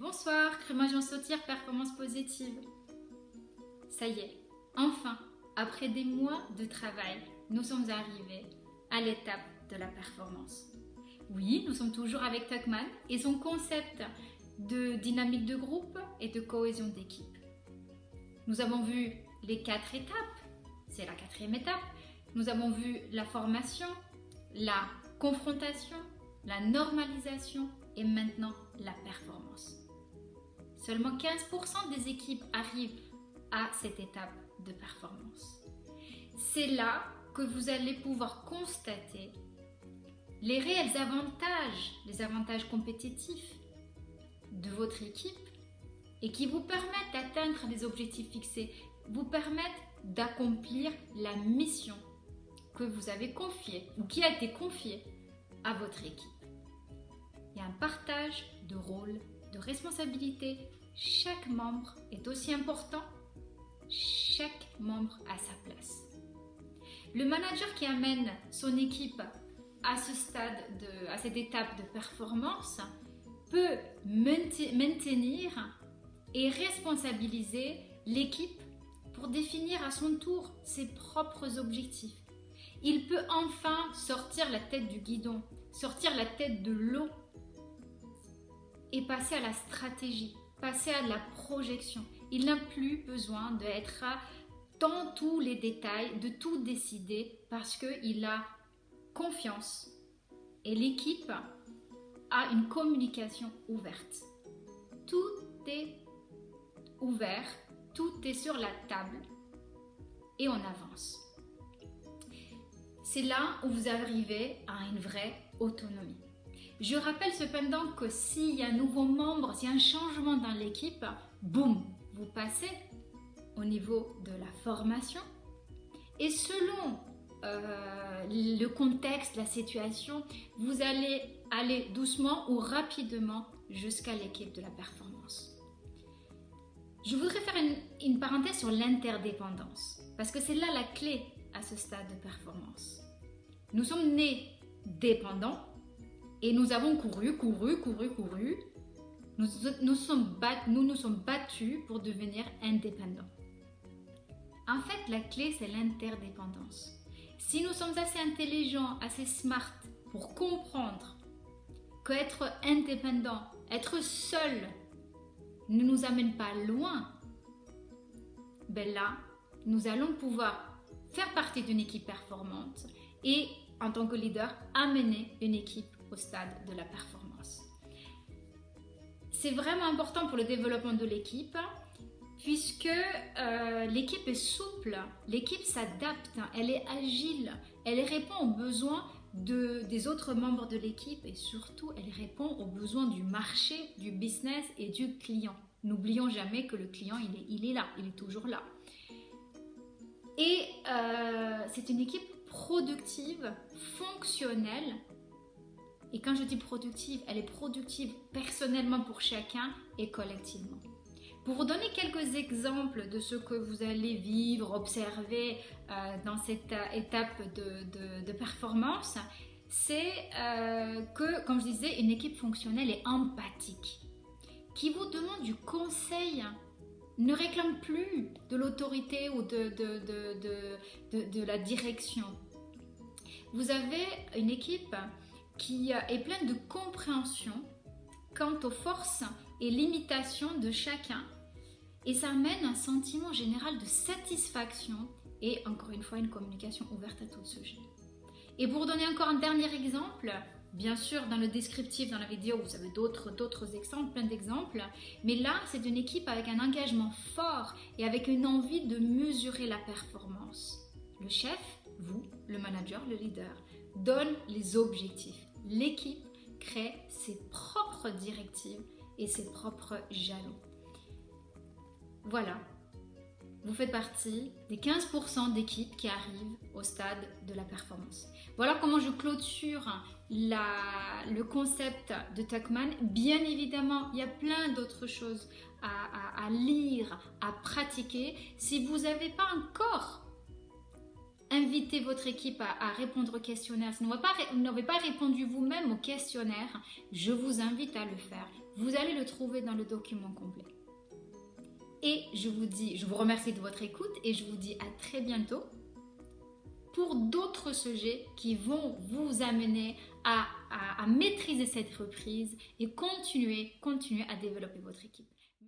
Bonsoir, Crémagent Sautir, performance positive. Ça y est, enfin, après des mois de travail, nous sommes arrivés à l'étape de la performance. Oui, nous sommes toujours avec Tuckman et son concept de dynamique de groupe et de cohésion d'équipe. Nous avons vu les 4 étapes, c'est la 4e étape. Nous avons vu la formation, la confrontation, la normalisation et maintenant la performance. Seulement 15% des équipes arrivent à cette étape de performance. C'est là que vous allez pouvoir constater les réels avantages, les avantages compétitifs de votre équipe et qui vous permettent d'atteindre les objectifs fixés, vous permettent d'accomplir la mission que vous avez confiée ou qui a été confiée à votre équipe. Il y a un partage de rôles, de responsabilités. Chaque membre est aussi important. Chaque membre a sa place. Le manager qui amène son équipe à ce stade, à cette étape de performance, peut maintenir et responsabiliser l'équipe pour définir à son tour ses propres objectifs. Il peut enfin sortir la tête du guidon, sortir la tête de l'eau et passer à la stratégie, passer à la projection. Il n'a plus besoin d'être dans tous les détails, de tout décider parce qu'il a confiance et l'équipe a une communication ouverte. Tout est ouvert, tout est sur la table et on avance. C'est là où vous arrivez à une vraie autonomie. Je rappelle cependant que s'il y a un nouveau membre, s'il y a un changement dans l'équipe, boum, vous passez au niveau de la formation et selon le contexte, la situation, vous allez aller doucement ou rapidement jusqu'à l'équipe de la performance. Je voudrais faire une parenthèse sur l'interdépendance parce que c'est là la clé à ce stade de performance. Nous sommes nés dépendants et nous avons couru. Nous nous sommes battus pour devenir indépendants. En fait, la clé, c'est l'interdépendance. Si nous sommes assez intelligents, assez smart pour comprendre qu'être indépendant, être seul, ne nous amène pas loin, ben là, nous allons pouvoir faire partie d'une équipe performante et, en tant que leader, amener une équipe au stade de la performance. C'est vraiment important pour le développement de l'équipe puisque l'équipe est souple, l'équipe s'adapte, elle est agile, elle répond aux besoins des autres membres de l'équipe et surtout elle répond aux besoins du marché, du business et du client. N'oublions jamais que le client il est là, il est toujours là. Et c'est une équipe productive, fonctionnelle. Et quand je dis productive, elle est productive personnellement pour chacun et collectivement. Pour vous donner quelques exemples de ce que vous allez vivre, observer dans cette étape de performance, c'est que, comme je disais, une équipe fonctionnelle est empathique, qui vous demande du conseil, ne réclame plus de l'autorité ou de la direction. Vous avez une équipe qui est pleine de compréhension quant aux forces et limitations de chacun et ça amène un sentiment général de satisfaction et encore une fois une communication ouverte à tout sujet. Et pour donner encore un dernier exemple, bien sûr dans le descriptif dans la vidéo vous avez d'autres exemples, plein d'exemples, mais là c'est une équipe avec un engagement fort et avec une envie de mesurer la performance. Le chef, vous, le manager, le leader, donne les objectifs. L'équipe crée ses propres directives et ses propres jalons. Voilà, vous faites partie des 15% d'équipes qui arrivent au stade de la performance. Voilà comment je clôture le concept de Tuckman. Bien évidemment, il y a plein d'autres choses à lire, à pratiquer. Si vous n'avez pas encore invitez votre équipe à répondre au questionnaire. Si vous n'avez pas répondu vous-même au questionnaire, je vous invite à le faire. Vous allez le trouver dans le document complet. Et je vous remercie de votre écoute et je vous dis à très bientôt pour d'autres sujets qui vont vous amener à maîtriser cette reprise et continuer à développer votre équipe.